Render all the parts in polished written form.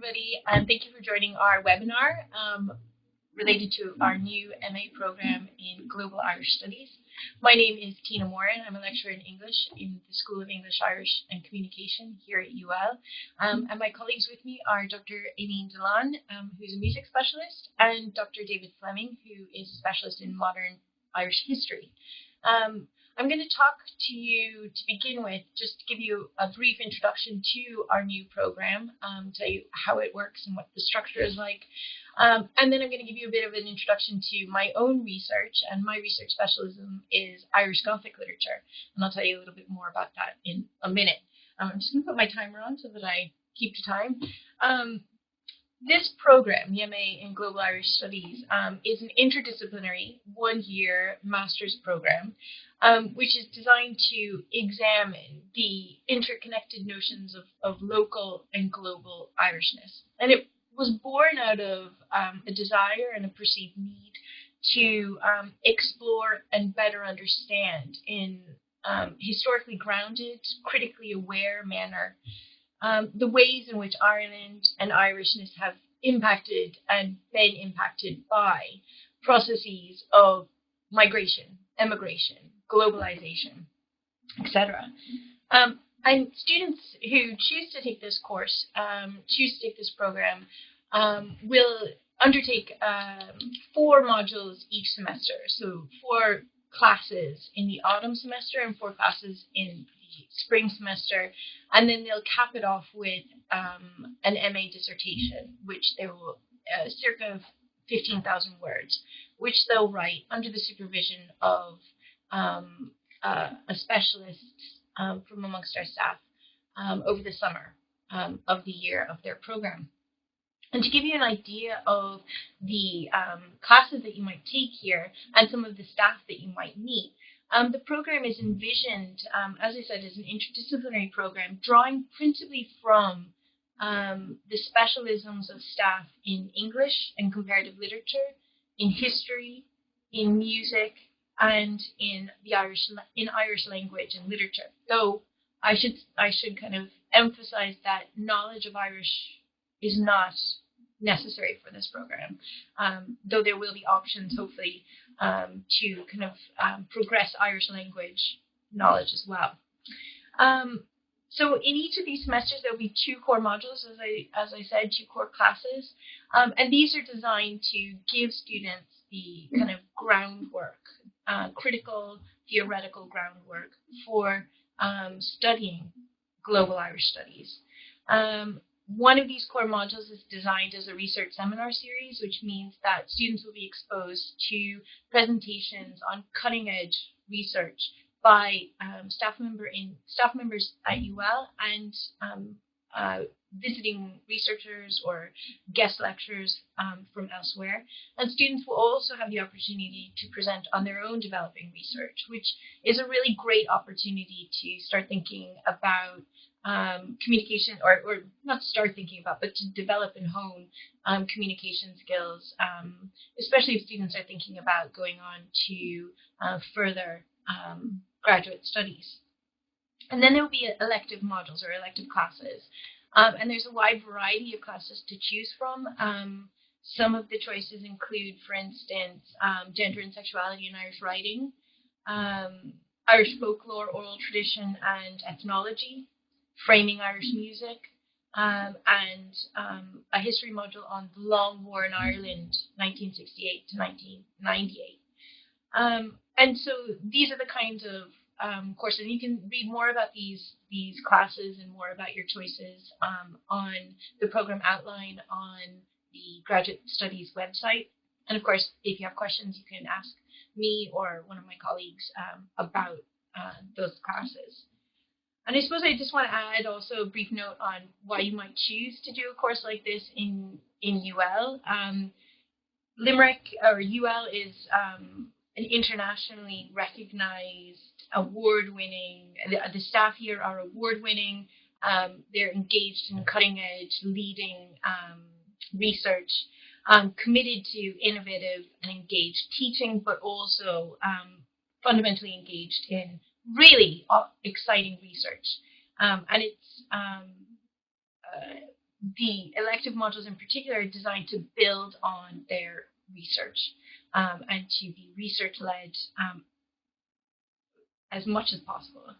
everybody, and thank you for joining our webinar related to our new MA program in Global Irish Studies. My name is Tina Moran. I'm a lecturer in English in the School of English, Irish and Communication here at UL. And my colleagues with me are Dr. Aileen Dillon, who's a music specialist, and Dr. David Fleming, who is a specialist in modern Irish history. I'm going to talk to you to begin with, just to give you a brief introduction to our new program, tell you how it works and what the structure is like. And then I'm going to give you a bit of an introduction to my own research, and my research specialism is Irish Gothic literature, and I'll tell you a little bit more about that in a minute. I'm just going to put my timer on so that I keep to time. This program, the MA in Global Irish Studies, is an interdisciplinary one-year master's program, which is designed to examine the interconnected notions of local and global Irishness. And it was born out of a desire and a perceived need to explore and better understand in historically grounded, critically aware manner the ways in which Ireland and Irishness have impacted and been impacted by processes of migration, emigration, globalization, etc. And students who choose to take this course, choose to take this program, will undertake 4 modules each semester. So 4 classes in the autumn semester and 4 classes in the spring semester. And then they'll cap it off with an MA dissertation, which they will, circa 15,000 words, which they'll write under the supervision of a specialist from amongst our staff over the summer of the year of their program. And to give you an idea of the classes that you might take here and some of the staff that you might meet, the program is envisioned, as I said, as an interdisciplinary program, drawing principally from the specialisms of staff in English and comparative literature, in history, in music, and in Irish language and literature. Though I should kind of emphasize that knowledge of Irish is not necessary for this program, though there will be options, hopefully, to kind of progress Irish language knowledge as well. So in each of these semesters, there'll be 2 core modules, as I said, 2 core classes, and these are designed to give students the kind of groundwork, critical theoretical groundwork for studying global Irish studies. One of these core modules is designed as a research seminar series, which means that students will be exposed to presentations on cutting-edge research by staff members at UL and visiting researchers or guest lecturers from elsewhere. And students will also have the opportunity to present on their own developing research, which is a really great opportunity to start thinking about communication, or not start thinking about, but to develop and hone communication skills, especially if students are thinking about going on to further graduate studies. And then there will be elective modules or elective classes. And there's a wide variety of classes to choose from. Some of the choices include, for instance, gender and sexuality in Irish writing, Irish folklore, oral tradition and ethnology, framing Irish music, and a history module on the Long War in Ireland, 1968 to 1998. And so these are the kinds of courses. You can read more about these classes and more about your choices on the program outline on the Graduate Studies website. And of course, if you have questions, you can ask me or one of my colleagues about those classes. And I suppose I just want to add also a brief note on why you might choose to do a course like this in UL. Limerick, or UL, is an internationally recognized, award-winning, the staff here are award-winning, they're engaged in cutting-edge, leading research, committed to innovative and engaged teaching, but also fundamentally engaged in really exciting research. And it's the elective modules in particular are designed to build on their research and to be research-led as much as possible.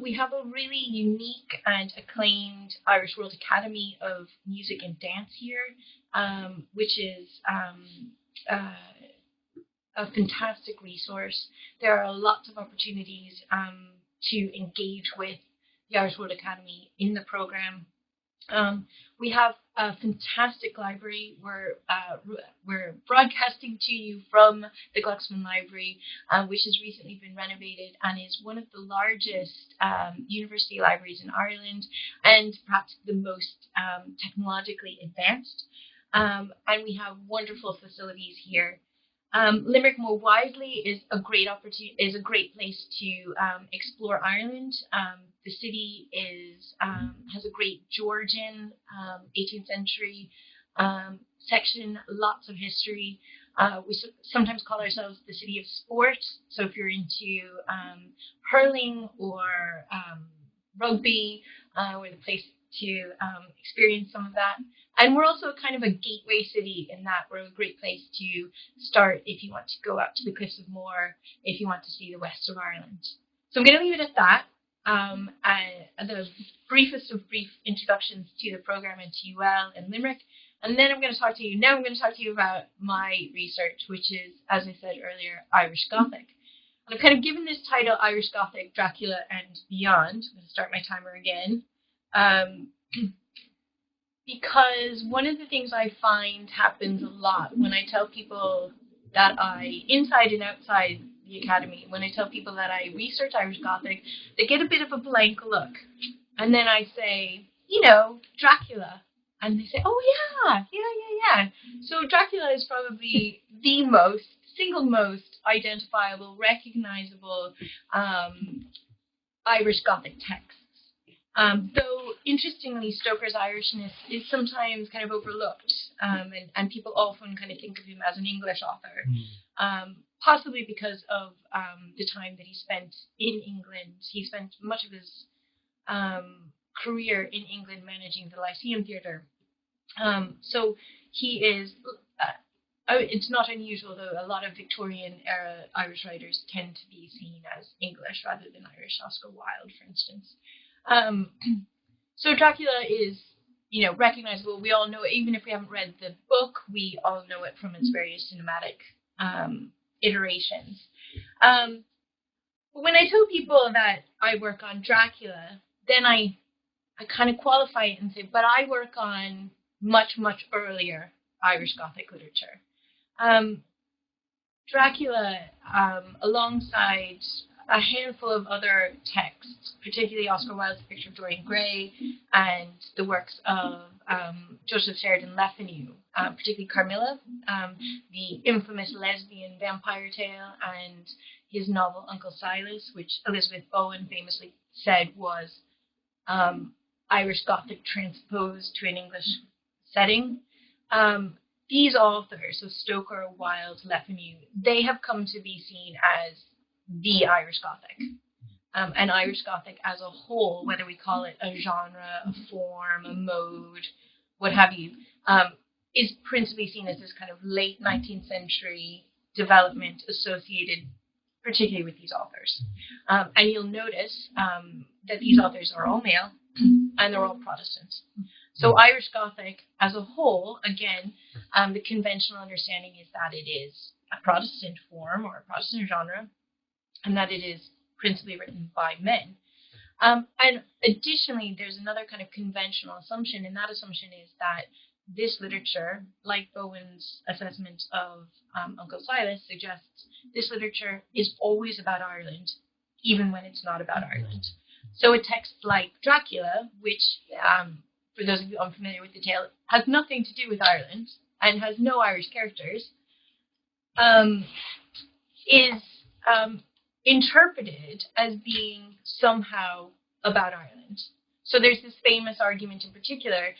We have a really unique and acclaimed Irish World Academy of Music and Dance here, which is a fantastic resource. There are lots of opportunities to engage with the Irish World Academy in the program. We have a fantastic library. We're broadcasting to you from the Glucksman Library, which has recently been renovated and is one of the largest university libraries in Ireland and perhaps the most technologically advanced. And we have wonderful facilities here. Limerick, more widely, is a great opportunity. Is a great place to explore Ireland. The city has a great Georgian 18th century section, lots of history. We sometimes call ourselves the city of sport. So if you're into hurling or rugby, we're the place to experience some of that. And we're also kind of a gateway city in that we're a great place to start if you want to go out to the Cliffs of Moher, if you want to see the west of Ireland. So I'm going to leave it at that. The briefest of brief introductions to the program and to UL and Limerick. And then I'm going to talk to you about my research, which is, as I said earlier, Irish Gothic. And I've kind of given this title, Irish Gothic, Dracula and Beyond. I'm going to start my timer again. Because one of the things I find happens a lot when I tell people that inside and outside the academy, when I tell people that I research Irish Gothic, they get a bit of a blank look. And then I say, Dracula. And they say, oh yeah. So Dracula is probably the single most identifiable, recognizable Irish Gothic text. Though, interestingly, Stoker's Irishness is sometimes kind of overlooked, and people often kind of think of him as an English author, possibly because of the time that he spent in England. He spent much of his career in England managing the Lyceum Theatre. So he is, it's not unusual, though, a lot of Victorian-era Irish writers tend to be seen as English rather than Irish. Oscar Wilde, for instance. So Dracula is, recognizable. We all know it. Even if we haven't read the book, we all know it from its various cinematic iterations. But when I tell people that I work on Dracula, then I kind of qualify it and say, but I work on much, much earlier Irish Gothic literature. Dracula, alongside a handful of other texts, particularly Oscar Wilde's Picture of Dorian Gray and the works of Joseph Sheridan Le Fanu, particularly Carmilla, the infamous lesbian vampire tale, and his novel Uncle Silas, which Elizabeth Bowen famously said was Irish Gothic transposed to an English setting. These authors, so Stoker, Wilde, Le Fanu, they have come to be seen as the Irish Gothic. And Irish Gothic as a whole, whether we call it a genre, a form, a mode, what have you, is principally seen as this kind of late 19th century development associated particularly with these authors. And you'll notice that these authors are all male and they're all Protestants. So Irish Gothic as a whole, again, the conventional understanding is that it is a Protestant form or a Protestant genre, and that it is principally written by men. And additionally, there's another kind of conventional assumption, and that assumption is that this literature, like Bowen's assessment of Uncle Silas, suggests this literature is always about Ireland, even when it's not about Ireland. So a text like Dracula, which, for those of you unfamiliar with the tale, has nothing to do with Ireland and has no Irish characters, is interpreted as being somehow about Ireland. So there's this famous argument in particular,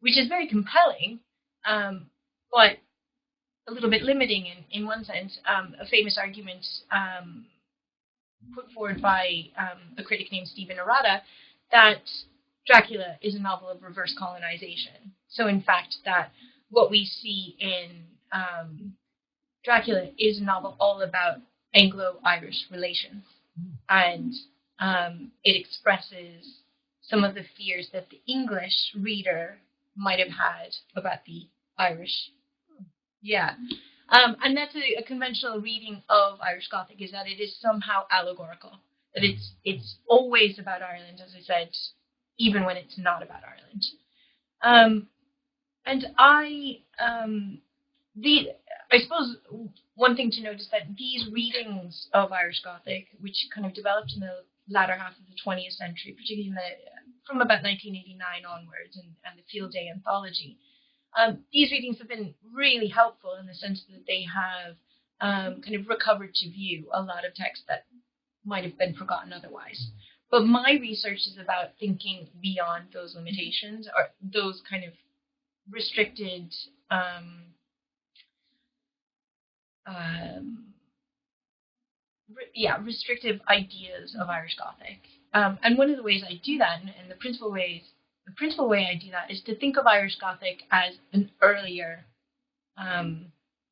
which is very compelling, but a little bit limiting in one sense, a famous argument put forward by a critic named Stephen Arata, that Dracula is a novel of reverse colonization. So in fact, that what we see in Dracula is a novel all about Anglo-Irish relations, and it expresses some of the fears that the English reader might have had about the Irish. Yeah. And that's a conventional reading of Irish Gothic, is that it is somehow allegorical, that it's always about Ireland, as I said, even when it's not about Ireland. And I suppose one thing to note is that these readings of Irish Gothic, which kind of developed in the latter half of the 20th century, particularly from about 1989 onwards, and the Field Day anthology, these readings have been really helpful in the sense that they have kind of recovered to view a lot of text that might have been forgotten otherwise. But my research is about thinking beyond those limitations, or those kind of restricted restrictive ideas of Irish Gothic. And one of the ways I do that, and the principal way I do that, is to think of Irish Gothic as an earlier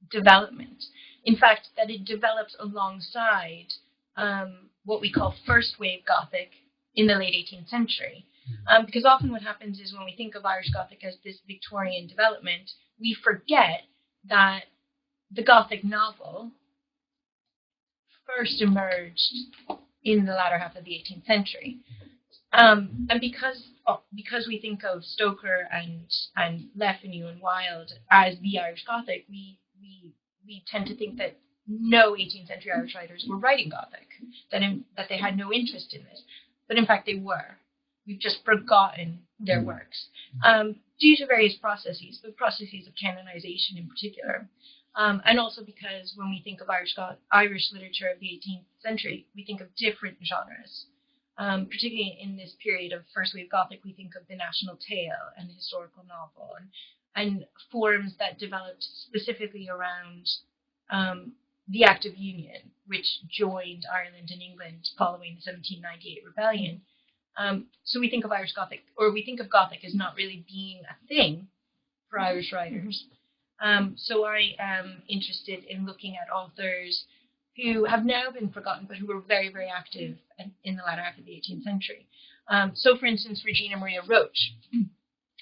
development. In fact, that it develops alongside what we call first wave Gothic in the late 18th century. Because often what happens is when we think of Irish Gothic as this Victorian development, we forget that the Gothic novel first emerged in the latter half of the 18th century. And because we think of Stoker and Le Fanu and Wilde as the Irish Gothic, we tend to think that no 18th century Irish writers were writing Gothic, that they had no interest in this. But in fact they were. We've just forgotten their works due to various processes, the processes of canonization in particular. And also because when we think of Irish literature of the 18th century, we think of different genres. Particularly in this period of First Wave Gothic, we think of the national tale and the historical novel, and forms that developed specifically around the Act of Union, which joined Ireland and England following the 1798 rebellion. So we think of Irish Gothic, or we think of Gothic as not really being a thing for Irish writers. So I am interested in looking at authors who have now been forgotten, but who were very, very active in the latter half of the 18th century. So, for instance, Regina Maria Roche,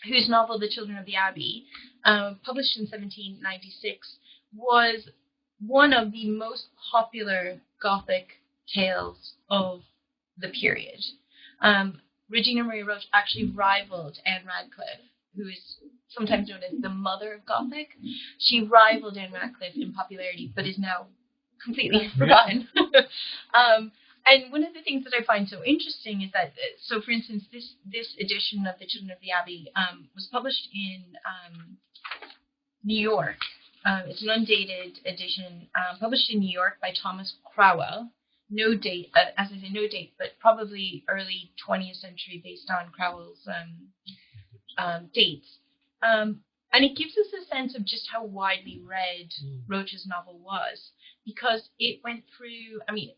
whose novel *The Children of the Abbey*, published in 1796, was one of the most popular Gothic tales of the period. Regina Maria Roche actually rivaled Anne Radcliffe, who is sometimes known as the mother of Gothic. She rivaled Anne Radcliffe in popularity, but is now completely forgotten. And one of the things that I find so interesting is that, so for instance, this edition of *The Children of the Abbey* was published in New York. It's an undated edition, published in New York by Thomas Crowell. No date, as I say, no date, but probably early 20th century based on Crowell's dates. And it gives us a sense of just how widely read Roche's novel was, because it went through, I mean,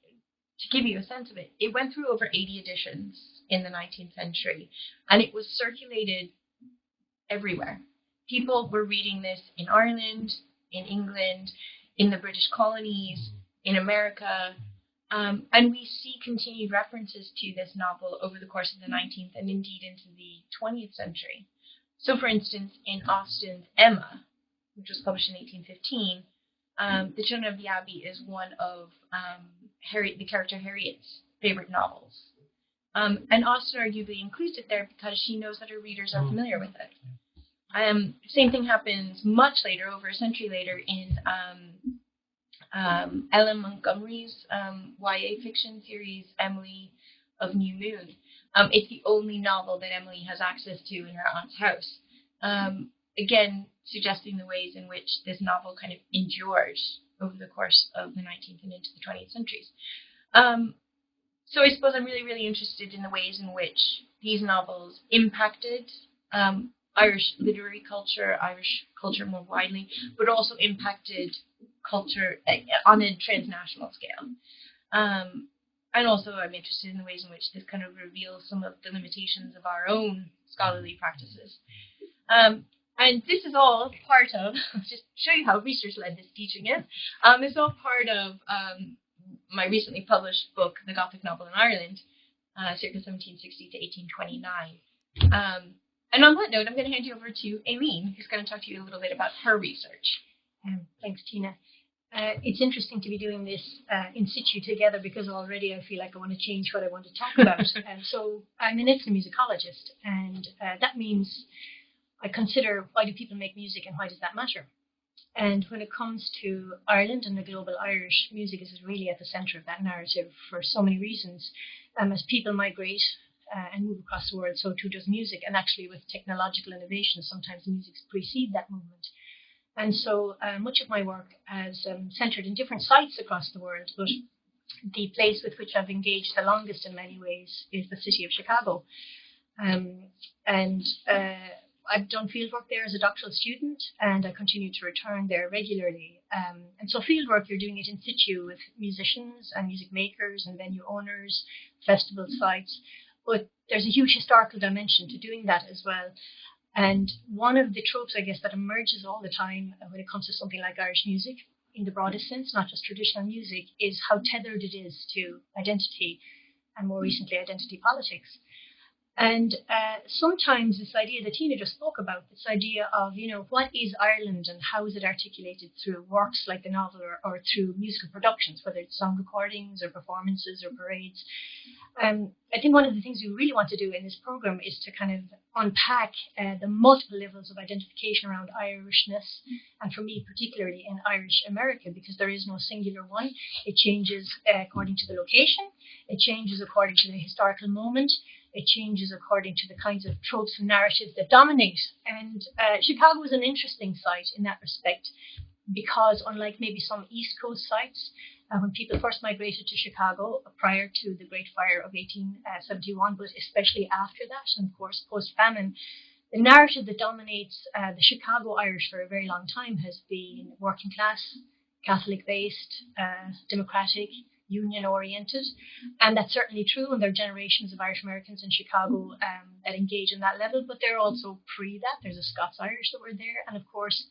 to give you a sense of it, it went through over 80 editions in the 19th century, and it was circulated everywhere. People were reading this in Ireland, in England, in the British colonies, in America, and we see continued references to this novel over the course of the 19th and indeed into the 20th century. So, for instance, in Austen's *Emma*, which was published in 1815, *The Children of the Abbey* is one of the character Harriet's favorite novels. And Austen arguably includes it there because she knows that her readers are familiar with it. Same thing happens much later, over a century later, in Ellen Montgomery's YA fiction series, *Emily of New Moon*. It's the only novel that Emily has access to in her aunt's house. Again, suggesting the ways in which this novel kind of endured over the course of the 19th and into the 20th centuries. So I suppose I'm really, really interested in the ways in which these novels impacted Irish literary culture, Irish culture more widely, but also impacted culture on a transnational scale. And also I'm interested in the ways in which this kind of reveals some of the limitations of our own scholarly practices. And this is all part of, just show you how research-led this teaching is, it's all part of my recently published book, The Gothic Novel in Ireland, circa 1760 to 1829. And on that note, I'm going to hand you over to Aileen, who's going to talk to you a little bit about her research. Thanks, Tina. It's interesting to be doing this in situ together, because already I feel like I want to change what I want to talk about. So I'm an ethnomusicologist, and that means I consider, why do people make music and why does that matter? And when it comes to Ireland and the global Irish, music is really at the centre of that narrative for so many reasons. As people migrate and move across the world, so too does music. And actually with technological innovation, sometimes music precedes that movement. And so much of my work has centred in different sites across the world, but the place with which I've engaged the longest in many ways is the city of Chicago. I've done fieldwork there as a doctoral student, and I continue to return there regularly. And so fieldwork, you're doing it in situ with musicians and music makers and venue owners, festival sites. But there's a huge historical dimension to doing that as well. And one of the tropes, I guess, that emerges all the time when it comes to something like Irish music, in the broadest sense, not just traditional music, is how tethered it is to identity, and more recently, identity politics. And sometimes this idea that Tina just spoke about, this idea of, what is Ireland and how is it articulated through works like the novel or through musical productions, whether it's song recordings or performances or parades. I think one of the things we really want to do in this program is to kind of unpack the multiple levels of identification around Irishness, and for me particularly in Irish America, because there is no singular one. It changes according to the location, it changes according to the historical moment, it changes according to the kinds of tropes and narratives that dominate. And Chicago is an interesting site in that respect, because unlike maybe some East Coast sites, when people first migrated to Chicago prior to the Great Fire of 1871, but especially after that, and of course post-famine, the narrative that dominates the Chicago Irish for a very long time has been working class, Catholic-based, democratic, union-oriented. And that's certainly true, and there are generations of Irish Americans in Chicago that engage in that level, but they're also pre that. There's a Scots-Irish that were there, and of course,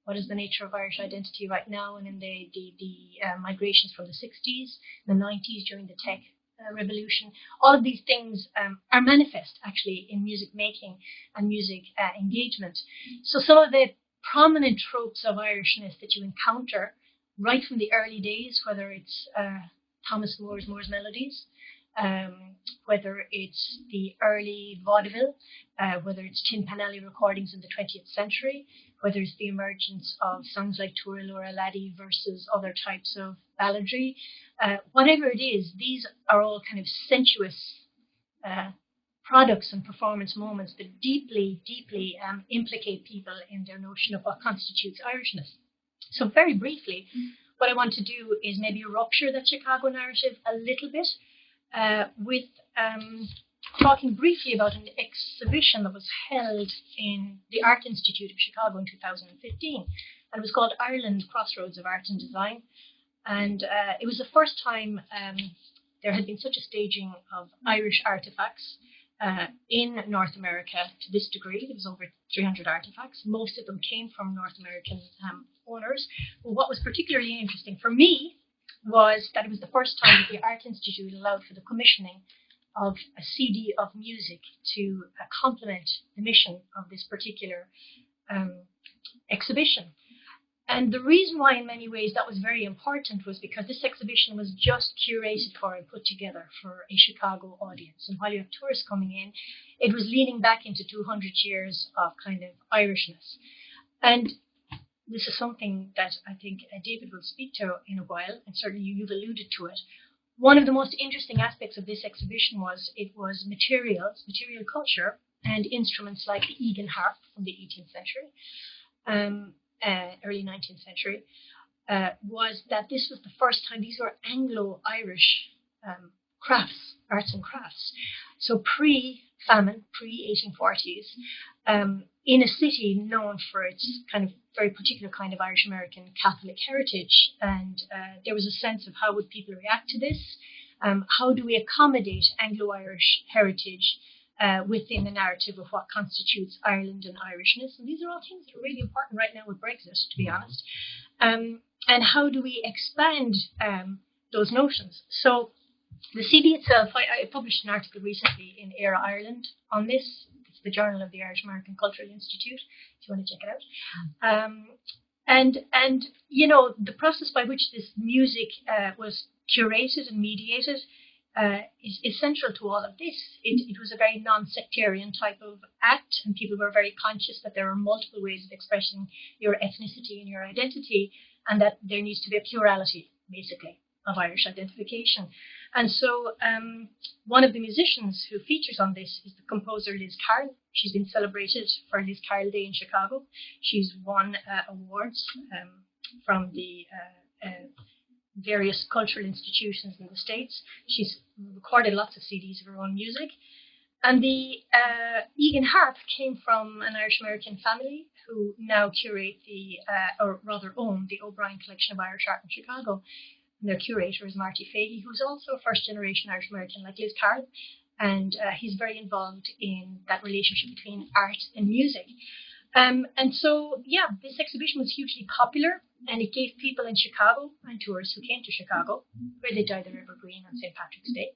what is the nature of Irish identity right now, and in the migrations from the 60s, the 90s during the tech revolution. All of these things are manifest actually in music making and music engagement. So some of the prominent tropes of Irishness that you encounter right from the early days, whether it's Thomas Moore's Melodies, whether it's the early vaudeville, whether it's Tin Pan Alley recordings in the 20th century, whether it's the emergence of songs like Touril or Laddie versus other types of balladry, whatever it is, these are all kind of sensuous products and performance moments that deeply, deeply implicate people in their notion of what constitutes Irishness. So very briefly, what I want to do is maybe rupture that Chicago narrative a little bit with talking briefly about an exhibition that was held in the Art Institute of Chicago in 2015. And it was called Ireland, Crossroads of Art and Design. And it was the first time there had been such a staging of Irish artifacts in North America to this degree. There was over 300 artifacts. Most of them came from North American owners. But what was particularly interesting for me was that it was the first time that the Art Institute allowed for the commissioning of a CD of music to complement the mission of this particular exhibition. And the reason why in many ways that was very important was because this exhibition was just curated for and put together for a Chicago audience. And while you have tourists coming in, it was leaning back into 200 years of kind of Irishness. And this is something that I think David will speak to in a while, and certainly you've alluded to it. One of the most interesting aspects of this exhibition was it was material culture, and instruments like the Egan harp from the 18th century, early 19th century, was that this was the first time, these were Anglo-Irish crafts, arts and crafts. So pre-famine, pre-1840s, in a city known for its kind of very particular kind of Irish-American Catholic heritage. And there was a sense of how would people react to this, How do we accommodate Anglo-Irish heritage within the narrative of what constitutes Ireland and Irishness? And these are all things that are really important right now with Brexit, to be honest. And how do we expand those notions? So the CD itself, I published an article recently in Era Ireland on this. It's the Journal of the Irish American Cultural Institute, if you want to check it out. And you know, the process by which this music was curated and mediated is central to all of this. It was a very non-sectarian type of act, and people were very conscious that there are multiple ways of expressing your ethnicity and your identity, and that there needs to be a plurality, basically, of Irish identification. And so one of the musicians who features on this is the composer Liz Carroll. She's been celebrated for Liz Carroll Day in Chicago. She's won awards from the various cultural institutions in the States. She's recorded lots of CDs of her own music. And the Egan Harp came from an Irish-American family who now curate or rather own the O'Brien Collection of Irish Art in Chicago. And their curator is Marty Fahey, who's also a first-generation Irish-American like Liz Carroll, and he's very involved in that relationship between art and music. And so, yeah, this exhibition was hugely popular, and it gave people in Chicago and tourists who came to Chicago, where they dyed their evergreen on St. Patrick's Day,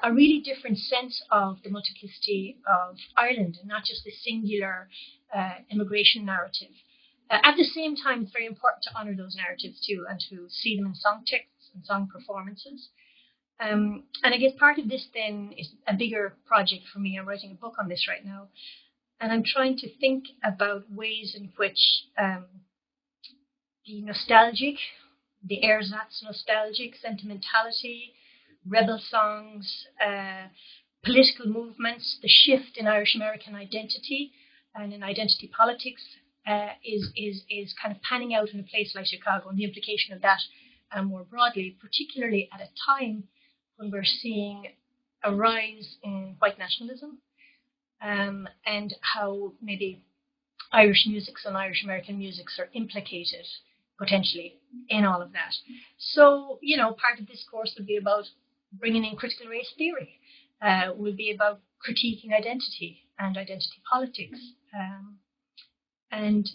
a really different sense of the multiplicity of Ireland, and not just the singular immigration narrative. At the same time, it's very important to honour those narratives too, and to see them in song texts and song performances. And I guess part of this then is a bigger project for me. I'm writing a book on this right now, and I'm trying to think about ways in which the nostalgic, the ersatz nostalgic sentimentality, rebel songs, political movements, the shift in Irish American identity and in identity politics is kind of panning out in a place like Chicago, and the implication of that more broadly, particularly at a time when we're seeing a rise in white nationalism, and how maybe Irish musics and Irish American musics are implicated potentially in all of that. So, you know, part of this course would be about bringing in critical race theory, will be about critiquing identity and identity politics. And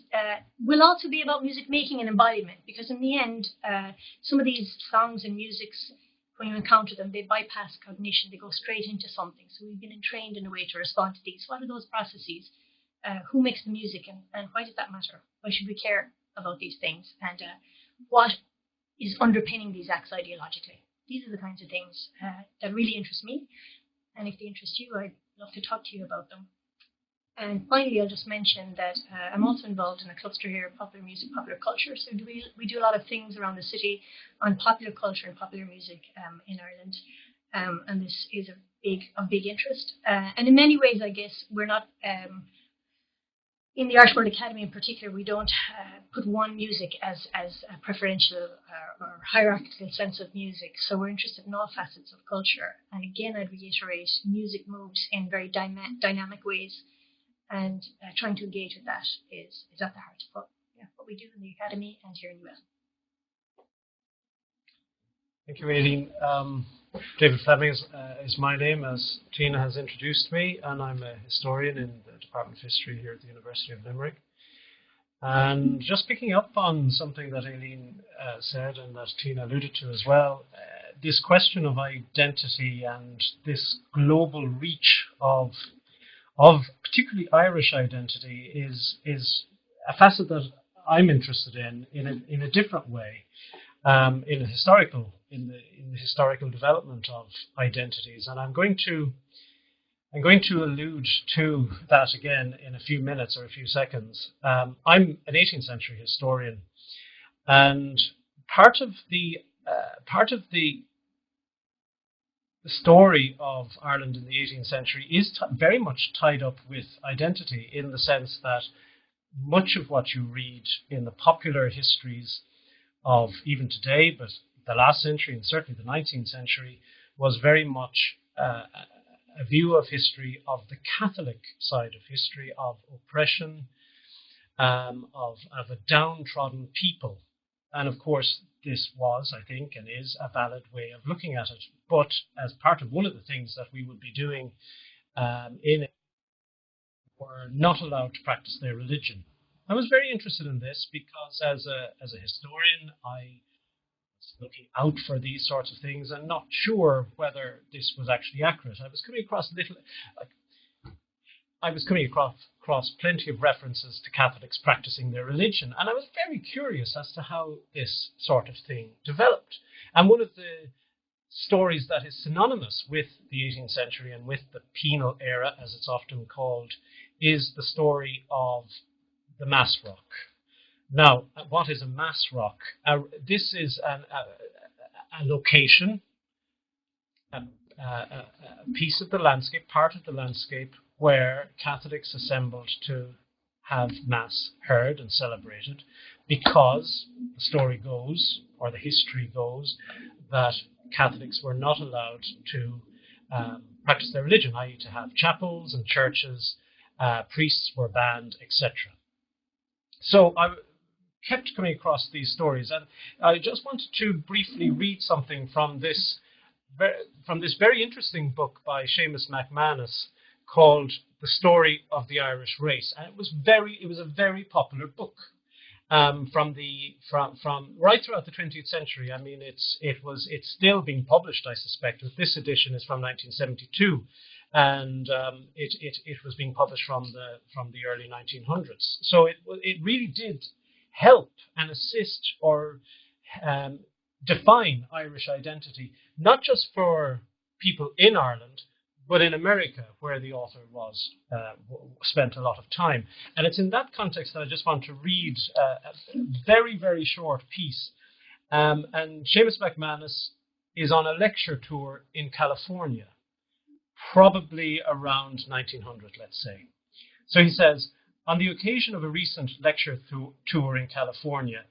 will also be about music making and embodiment, because in the end, some of these songs and musics, when you encounter them, they bypass cognition, they go straight into something. So we've been trained in a way to respond to these. What are those processes? Who makes the music, and why does that matter? Why should we care about these things? And what is underpinning these acts ideologically? These are the kinds of things that really interest me. And if they interest you, I'd love to talk to you about them. And finally, I'll just mention that I'm also involved in a cluster here, popular music, popular culture. So we do a lot of things around the city on popular culture and popular music in Ireland. And this is of big interest. And in many ways, I guess, we're not, in the Irish World Academy in particular, we don't put one music as a preferential or hierarchical sense of music. So we're interested in all facets of culture. And again, I'd reiterate, music moves in very dynamic ways. And trying to engage with that is at the heart of what we do in the Academy and here in the US. Thank you, Aileen. David Fleming is my name, as Tina has introduced me, and I'm a historian in the Department of History here at the University of Limerick. And just picking up on something that Aileen said and that Tina alluded to as well, this question of identity and this global reach of particularly Irish identity is a facet that I'm interested in a different way, in the historical development of identities, and I'm going to allude to that again in a few minutes or a few seconds. I'm an 18th century historian, and part of the story of Ireland in the 18th century is very much tied up with identity, in the sense that much of what you read in the popular histories of even today, but the last century and certainly the 19th century, was very much a view of history of the Catholic side of history, of oppression, of a downtrodden people. And of course, this was, I think, and is a valid way of looking at it. But as part of one of the things that we would be doing in it, were not allowed to practice their religion. I was very interested in this because as a historian, I was looking out for these sorts of things and not sure whether this was actually accurate. I was coming across plenty of references to Catholics practicing their religion, and I was very curious as to how this sort of thing developed. And one of the stories that is synonymous with the 18th century and with the penal era, as it's often called, is the story of the Mass Rock. Now, what is a Mass Rock? This is a location, a piece of the landscape, part of the landscape, where Catholics assembled to have Mass heard and celebrated, because the story goes, or the history goes, that Catholics were not allowed to practice their religion, i.e. to have chapels and churches, priests were banned, etc. So I kept coming across these stories, and I just wanted to briefly read something from this very interesting book by Seamus McManus called The Story of the Irish Race. And it was a very popular book from right throughout the 20th century. I mean, it's still being published, I suspect. This edition is from 1972, and it was being published from the early 1900s. So it really did help and assist or define Irish identity, not just for people in Ireland, but in America, where the author spent a lot of time. And it's in that context that I just want to read a very, very short piece. And Seamus McManus is on a lecture tour in California, probably around 1900, let's say. So he says, on the occasion of a recent lecture tour in California,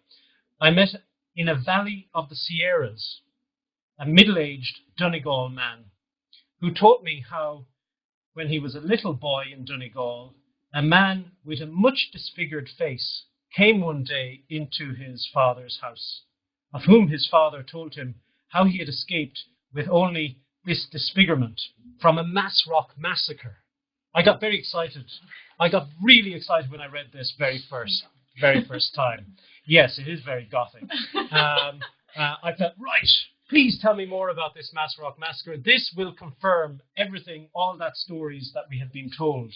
I met in a valley of the Sierras a middle-aged Donegal man who taught me how, when he was a little boy in Donegal, a man with a much disfigured face came one day into his father's house, of whom his father told him how he had escaped with only this disfigurement from a Mass Rock massacre. I got very excited. I got really excited when I read this very first time. Yes, it is very gothic. I thought, right, please tell me more about this Mass Rock massacre. This will confirm everything, all that stories that we have been told.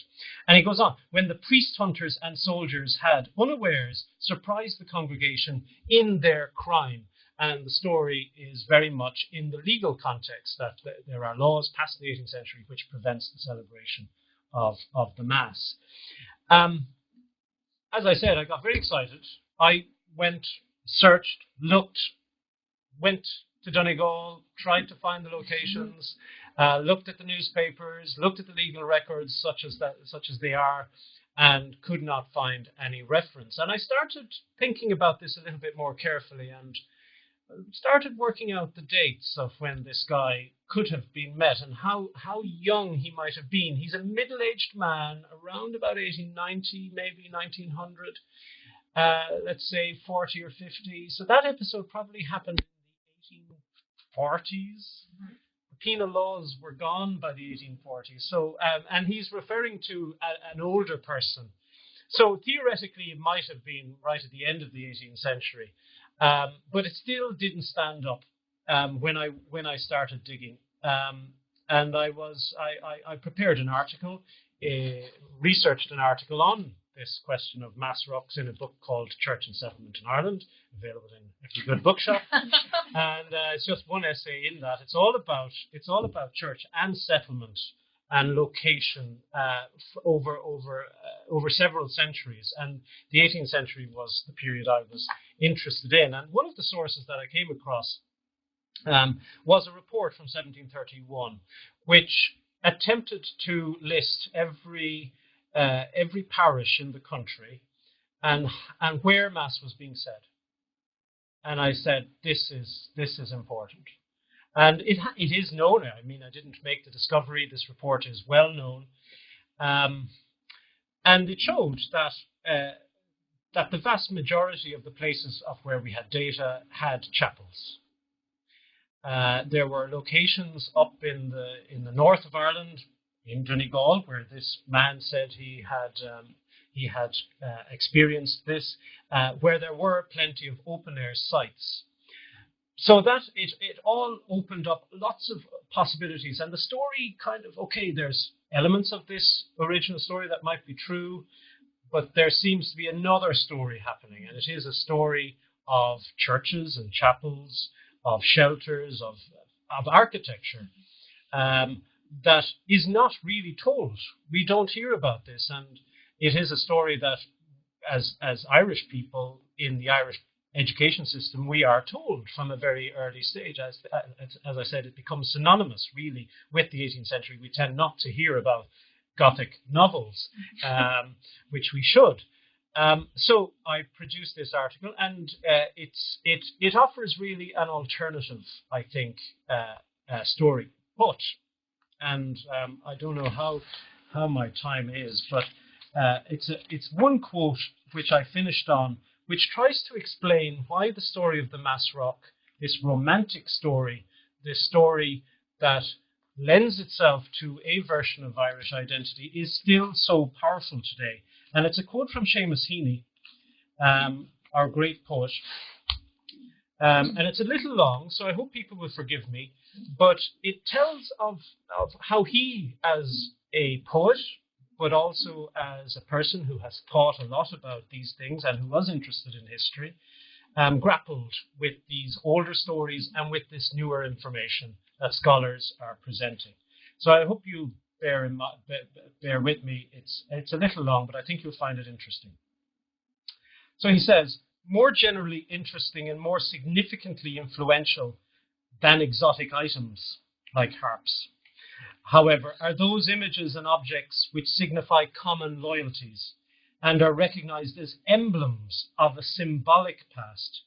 And he goes on, when the priest hunters and soldiers had, unawares, surprised the congregation in their crime. And the story is very much in the legal context, that there are laws passed in the 18th century which prevents the celebration of the Mass. As I said, I got very excited. I went, searched, looked, went to Donegal, tried to find the locations, looked at the newspapers, looked at the legal records such as they are, and could not find any reference. And I started thinking about this a little bit more carefully and started working out the dates of when this guy could have been met and how young he might have been. He's a middle-aged man, around about 1890, maybe 1900, let's say 40 or 50. So that episode probably happened in the 1840s. The penal laws were gone by the 1840s. So, and he's referring to an older person. So theoretically, it might have been right at the end of the 18th century. But it still didn't stand up when I started digging, and I prepared an article, researched an article on this question of Mass Rocks in a book called Church and Settlement in Ireland, available in every good bookshop, and it's just one essay in that. It's all about church and settlement and location over several centuries. And the 18th century was the period I was interested in. And one of the sources that I came across was a report from 1731, which attempted to list every parish in the country and where Mass was being said. And I said, this is important. And it is known. I mean, I didn't make the discovery. This report is well known. And it showed that that the vast majority of the places of where we had data had chapels. There were locations up in the north of Ireland, in Donegal, where this man said he had experienced this, where there were plenty of open-air sites. So that it all opened up lots of possibilities. And the story kind of, okay, there's elements of this original story that might be true, but there seems to be another story happening. And it is a story of churches and chapels, of shelters, of architecture, that is not really told. We don't hear about this. And it is a story that, as Irish people in the Irish education system, we are told from a very early stage. As I said, it becomes synonymous, really, with the 18th century. We tend not to hear about Gothic novels, which we should. So I produced this article, and it offers really an alternative, I think, story. But, and I don't know how my time is, but it's one quote which I finished on, which tries to explain why the story of the Mass Rock, this romantic story, this story that lends itself to a version of Irish identity, is still so powerful today. And it's a quote from Seamus Heaney, our great poet. And it's a little long, so I hope people will forgive me. But it tells of how he, as a poet, but also as a person who has thought a lot about these things and who was interested in history, grappled with these older stories and with this newer information that scholars are presenting. So I hope you bear with me. It's a little long, but I think you'll find it interesting. So he says, more generally interesting and more significantly influential than exotic items like harps, however, are those images and objects which signify common loyalties and are recognized as emblems of a symbolic past,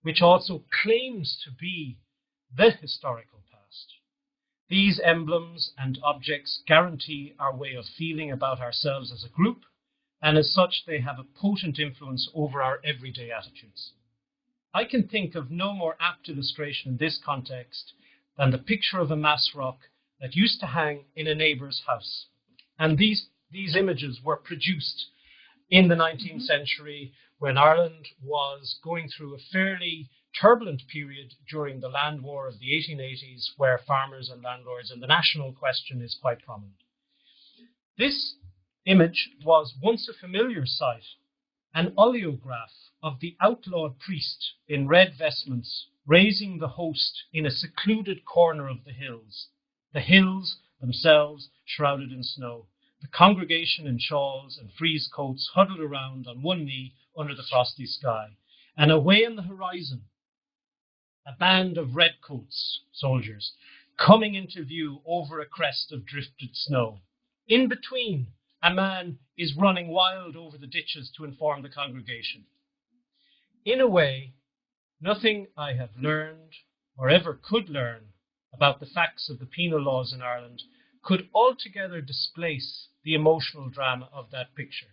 which also claims to be the historical past. These emblems and objects guarantee our way of feeling about ourselves as a group, and as such they have a potent influence over our everyday attitudes. I can think of no more apt illustration in this context than the picture of a Mass Rock that used to hang in a neighbour's house. And these images were produced in the 19th century, when Ireland was going through a fairly turbulent period during the land war of the 1880s, where farmers and landlords and the national question is quite prominent. This image was once a familiar sight, an oleograph of the outlawed priest in red vestments raising the host in a secluded corner of the hills themselves shrouded in snow, the congregation in shawls and frieze coats huddled around on one knee under the frosty sky, and away on the horizon, a band of redcoats, soldiers, coming into view over a crest of drifted snow. In between, a man is running wild over the ditches to inform the congregation. In a way, nothing I have learned, or ever could learn, about the facts of the penal laws in Ireland could altogether displace the emotional drama of that picture.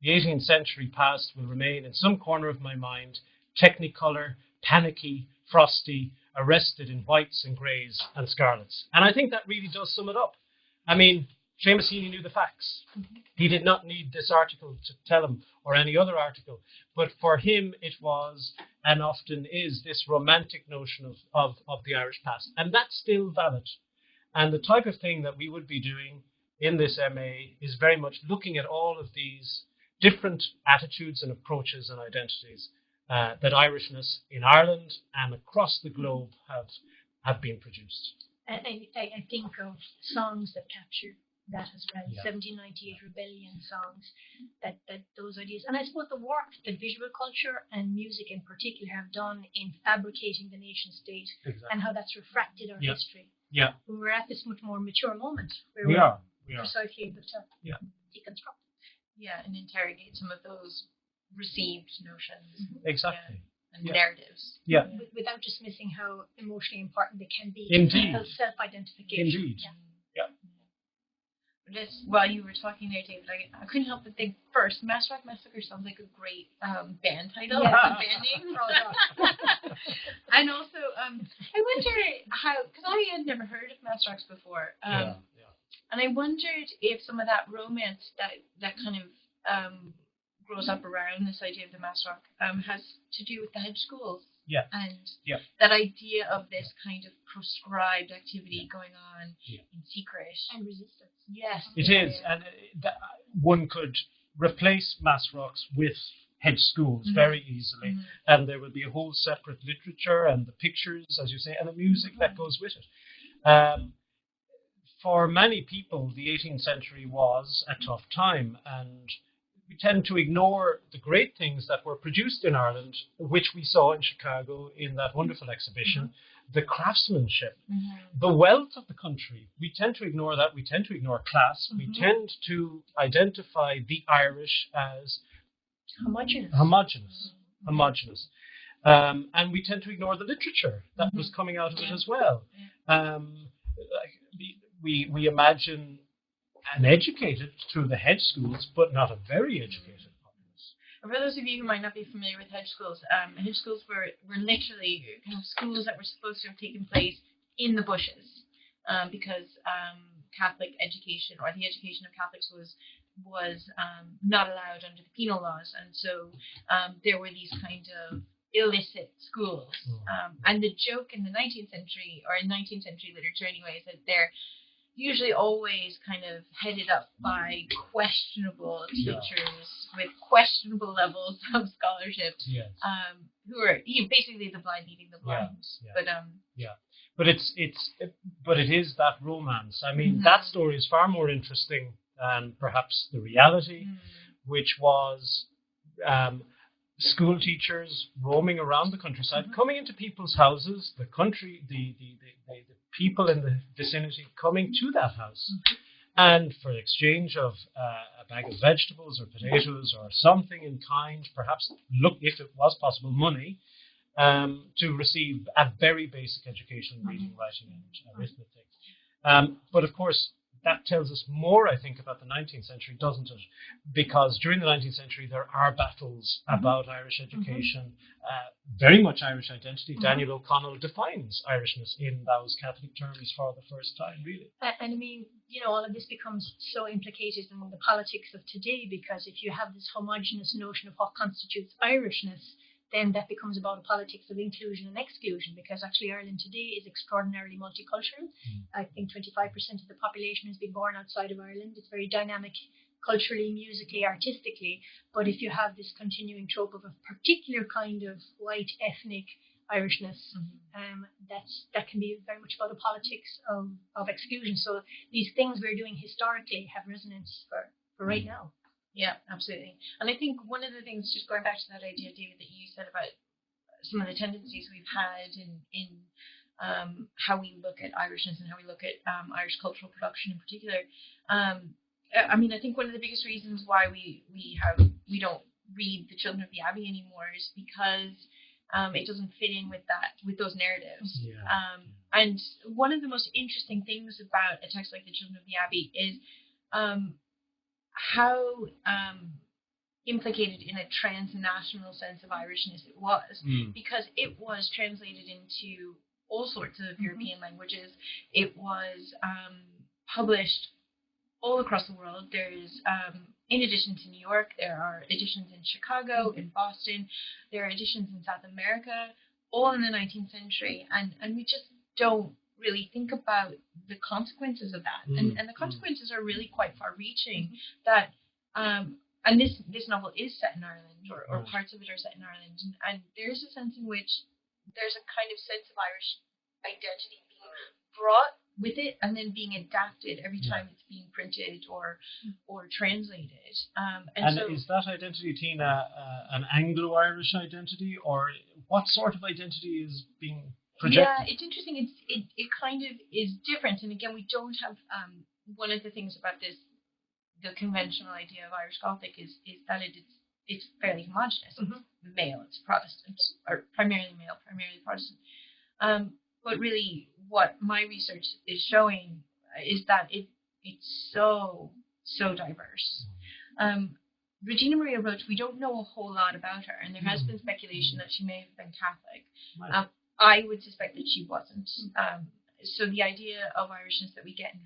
The 18th century past will remain in some corner of my mind, technicolor, panicky, frosty, arrested in whites and greys and scarlets. And I think that really does sum it up. I mean, Seamus Heaney knew the facts. He did not need this article to tell him, or any other article. But for him, it was, and often is, this romantic notion of the Irish past. And that's still valid. And the type of thing that we would be doing in this MA is very much looking at all of these different attitudes and approaches and identities that Irishness in Ireland and across the globe have been produced. I think of songs that capture that as well, Yeah. 1798 rebellion songs, that those ideas. And I suppose the work that visual culture and music in particular have done in fabricating the nation state, Exactly. and how that's refracted our Yeah. history. Yeah. We're at this much more mature moment where We we're are. precisely able to Yeah. deconstruct. Yeah, and interrogate some of those received notions Exactly. and Yeah. narratives. Yeah. Without dismissing how emotionally important they can be Indeed. to self-identification. Indeed. Yeah. Yeah. Just while you were talking there, David, I couldn't help but think first, Massrock Massacre sounds like a great band title, Yeah. a band name. And also, I wonder how, because I had never heard of Massrocks before, and I wondered if some of that romance that kind of grows up around this idea of the Massrock has to do with the Hedge Schools. Yeah. And Yeah. that idea of this kind of prescribed activity going on in secret. And resistance. Yes. It is, and one could replace Massrocks with Hedge Schools very easily, and there would be a whole separate literature and the pictures, as you say, and the music that goes with it. For many people, the 18th century was a tough time, and we tend to ignore the great things that were produced in Ireland, which we saw in Chicago in that wonderful exhibition, the craftsmanship, the wealth of the country. We tend to ignore that. We tend to ignore class. We tend to identify the Irish as homogenous. And we tend to ignore the literature that was coming out of it as well. We imagine an educated through the Hedge Schools, but not a very educated populace. For those of you who might not be familiar with Hedge Schools were literally kind of schools that were supposed to have taken place in the bushes, because Catholic education, or the education of Catholics, was not allowed under the penal laws, and so there were these kind of illicit schools. And the joke in the 19th century, or in 19th century literature anyway, is that they're usually always kind of headed up by questionable teachers with questionable levels of scholarship, who are basically the blind leading the blind. But it is that romance. I mean, that story is far more interesting than perhaps the reality, which was school teachers roaming around the countryside, coming into people's houses, the country, the people in the vicinity coming to that house, and for exchange of a bag of vegetables or potatoes or something in kind, perhaps, if it was possible, money, to receive a very basic education, reading, writing, and arithmetic. But of course, that tells us more, I think, about the 19th century, doesn't it? Because during the 19th century, there are battles about Irish education, very much Irish identity. Daniel O'Connell defines Irishness in those Catholic terms for the first time, really. And I mean, all of this becomes so implicated in the politics of today, because if you have this homogenous notion of what constitutes Irishness, then that becomes about a politics of inclusion and exclusion, because actually Ireland today is extraordinarily multicultural. I think 25% of the population has been born outside of Ireland. It's very dynamic culturally, musically, artistically. But if you have this continuing trope of a particular kind of white ethnic Irishness, that can be very much about a politics of exclusion. So these things we're doing historically have resonance for right now. Yeah, absolutely. And I think one of the things, just going back to that idea, David, that you said about some of the tendencies we've had in how we look at Irishness and how we look at Irish cultural production in particular. I mean, I think one of the biggest reasons why we don't read The Children of the Abbey anymore is because it doesn't fit in with those narratives. And one of the most interesting things about a text like The Children of the Abbey is how implicated in a transnational sense of Irishness it was, because it was translated into all sorts of European languages. It was published all across the world. There's, in addition to New York, there are editions in Chicago, in Boston, there are editions in South America, all in the 19th century, and we just don't really think about the consequences of that, and the consequences are really quite far-reaching. That and this novel is set in Ireland, or parts of it are set in Ireland, and there's a sense in which there's a kind of sense of Irish identity being brought with it, and then being adapted every time it's being printed or translated. And so, is that identity, Tina, an Anglo-Irish identity, or what sort of identity is being projected? Yeah, it's interesting. It kind of is different, and again, we don't have one of the things about this, the conventional idea of Irish Gothic is that it's fairly homogenous. It's male, it's Protestant, or primarily male, primarily Protestant. But really, what my research is showing is that it's so diverse. Regina Maria Roach, we don't know a whole lot about her, and there has been speculation that she may have been Catholic. Right. I would suspect that she wasn't. So the idea of Irishness that we get in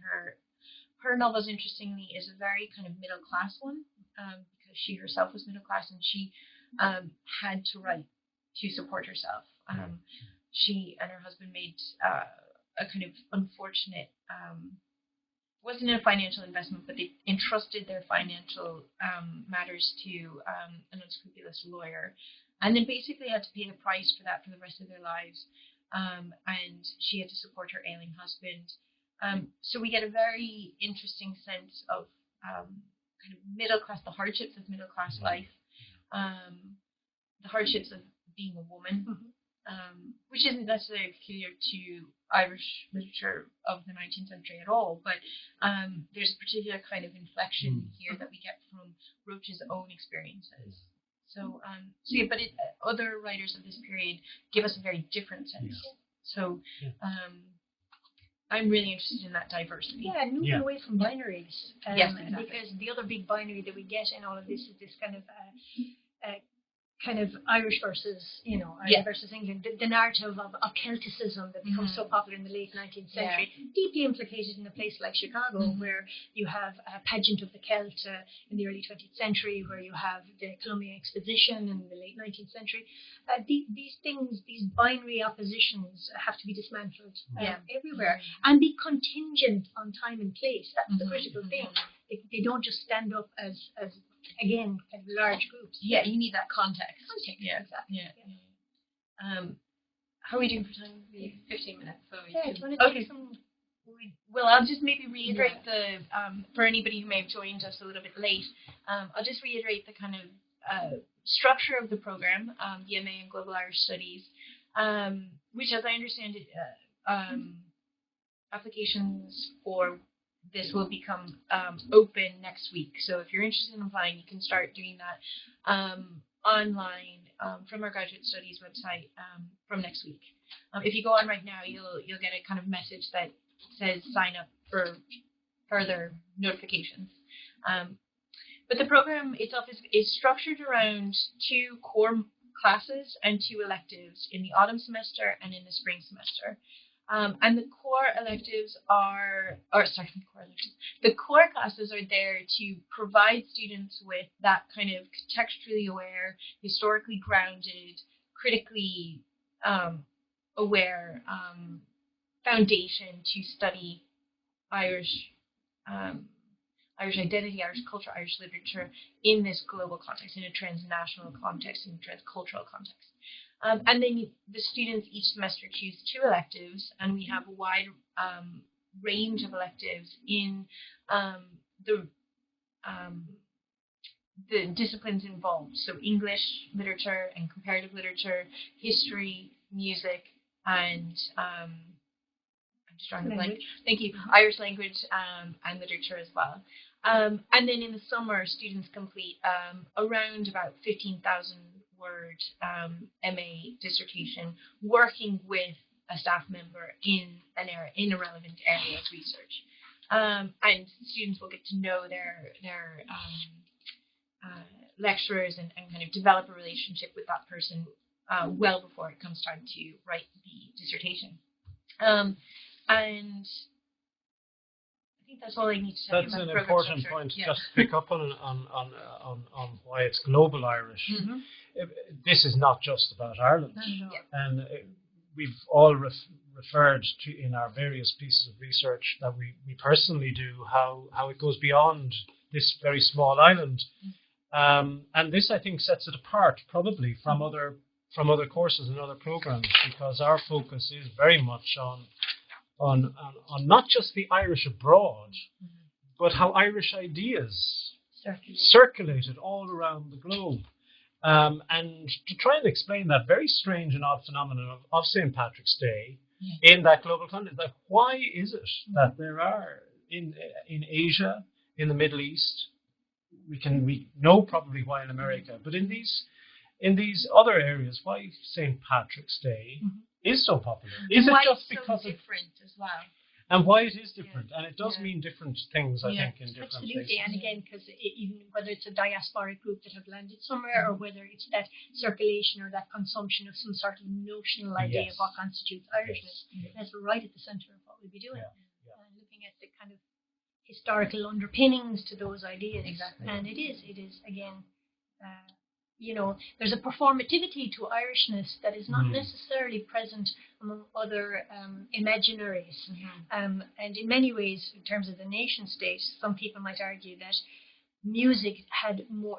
her novels, interestingly, is a very kind of middle class one, because she herself was middle class and she had to write to support herself. She and her husband made a kind of unfortunate, wasn't a financial investment, but they entrusted their financial matters to an unscrupulous lawyer, and then basically had to pay the price for that for the rest of their lives. And she had to support her ailing husband. So we get a very interesting sense of kind of middle class, the hardships of middle class life, the hardships of being a woman, which isn't necessarily peculiar to Irish literature of the 19th century at all, but there's a particular kind of inflection here that we get from Roach's own experiences. So, but other writers of this period give us a very different sense. So, I'm really interested in that diversity. Yeah, and moving away from binaries. Yes, exactly. Because the other big binary that we get in all of this is this kind of Irish versus, Ireland versus England, the narrative of Celticism that becomes so popular in the late 19th century, deeply implicated in a place like Chicago, where you have a pageant of the Celt in the early 20th century, where you have the Columbia Exposition in the late 19th century. These things, these binary oppositions have to be dismantled everywhere and be contingent on time and place. That's the critical thing. They don't just stand up as again, kind of large groups. Yeah, you need that context. Yeah, exactly. How are we doing for time? 15 minutes. So okay. Well, I'll just maybe reiterate the for anybody who may have joined us a little bit late. I'll just reiterate the kind of structure of the program, the MA in Global Irish Studies, which, as I understand it, applications for this will become open next week. So if you're interested in applying, you can start doing that online from our graduate studies website from next week. If you go on right now, you'll get a kind of message that says sign up for further notifications. But the program itself is structured around 2 core classes and 2 electives in the autumn semester and in the spring semester. And the core electives the core classes are there to provide students with that kind of contextually aware, historically grounded, critically aware foundation to study Irish identity, Irish culture, Irish literature in this global context, in a transnational context, in a transcultural context. And then the students each semester choose 2 electives, and we have a wide range of electives in the disciplines involved. So English literature and comparative literature, history, music, and I'm just drawing a blank. Thank you. Irish language and literature as well. And then in the summer, students complete around about 15,000 word MA dissertation, working with a staff member in a relevant area of research. And students will get to know their lecturers and kind of develop a relationship with that person well before it comes time to write the dissertation. And I think that's all I need to tell you about. That's an important point just to pick up on why it's global Irish. This is not just about Ireland. And we've all referred to in our various pieces of research that we personally do how it goes beyond this very small island. And this, I think, sets it apart probably from other courses and other programs, because our focus is very much on not just the Irish abroad, but how Irish ideas circulated all around the globe. And to try and explain that very strange and odd phenomenon of St. Patrick's Day in that global context, like why is it that there are in Asia, in the Middle East, we know probably why in America, but in these other areas, why St. Patrick's Day is so popular? Is it just because different as well? and why it is different. And it does mean different things, I Yeah. think, in different Absolutely, places. and again, because even whether it's a diasporic group that have landed somewhere, or whether it's that circulation or that consumption of some sort of notional idea of what constitutes Irishness, that's right at the centre of what we'll be doing. Looking at the kind of historical underpinnings to those ideas. Exactly. And it is again, there's a performativity to Irishness that is not necessarily present among other imaginaries. And in many ways, in terms of the nation state, some people might argue that music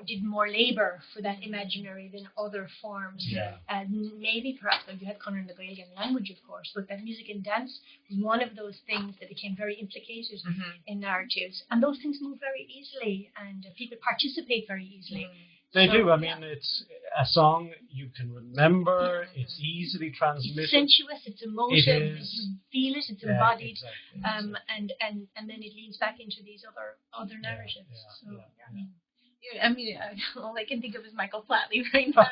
did more labour for that imaginary than other forms. And maybe perhaps you had Conor and the Gaelic language, of course, but that music and dance was one of those things that became very implicated in narratives. And those things move very easily, and people participate very easily. They do. I mean, it's a song you can remember. It's easily transmitted. It's sensuous. It's emotive. It is. You feel it. It's embodied. Exactly. And then it leads back into these other narratives. I mean, all I can think of is Michael Flatley right now.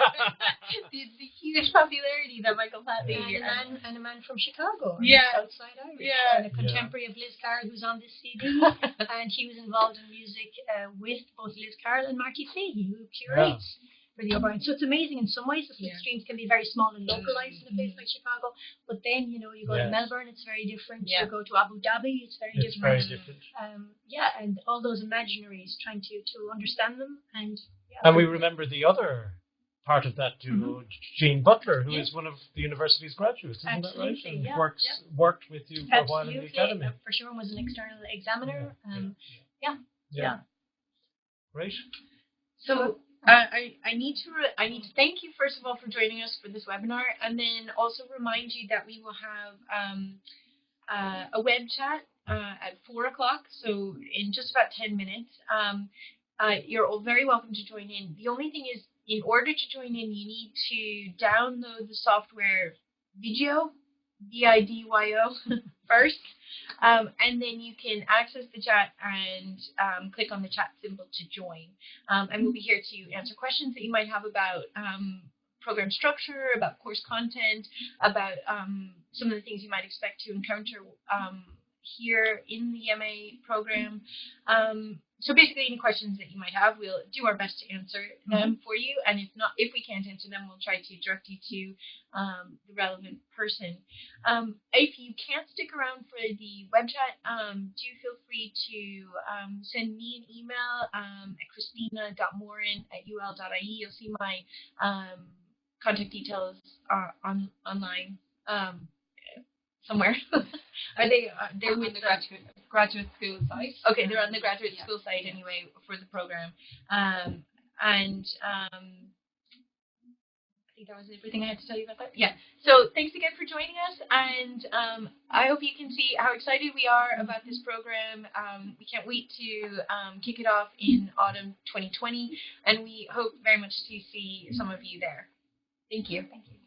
the huge popularity that Michael Flatley And a man from Chicago. Southside Irish. And a contemporary of Liz Carroll who's on this CD. And he was involved in music with both Liz Carroll and Marty Fahey, who curates for the O'Brien. So it's amazing in some ways. The streams can be very small and localized in a place like Chicago. But then, you go to Melbourne, it's very different. You go to Abu Dhabi, it's very different. Very different. And all those imaginaries, trying to understand them. And we remember the other part of that duo, Jean Butler, who is one of the university's graduates, isn't that right? And worked with you for a while in the academy. For sure, was an external examiner. Great. So I need to thank you first of all for joining us for this webinar, and then also remind you that we will have a web chat at 4:00. So in just about 10 minutes. You're all very welcome to join in. The only thing is, in order to join in, you need to download the software Vidyo, VIDYO, first. And then you can access the chat and click on the chat symbol to join. And we'll be here to answer questions that you might have about program structure, about course content, about some of the things you might expect to encounter here in the MA program. So basically, any questions that you might have, we'll do our best to answer them for you. And if we can't answer them, we'll try to direct you to the relevant person. If you can't stick around for the web chat, do feel free to send me an email at christina.morin@ul.ie. You'll see my contact details online somewhere. Are they? They're with the graduate school site. Okay, they're on the graduate school site anyway for the program. I think that was everything I had to tell you about that. Yeah. So thanks again for joining us, and I hope you can see how excited we are about this program. We can't wait to kick it off in autumn 2020, and we hope very much to see some of you there. Thank you. Thank you.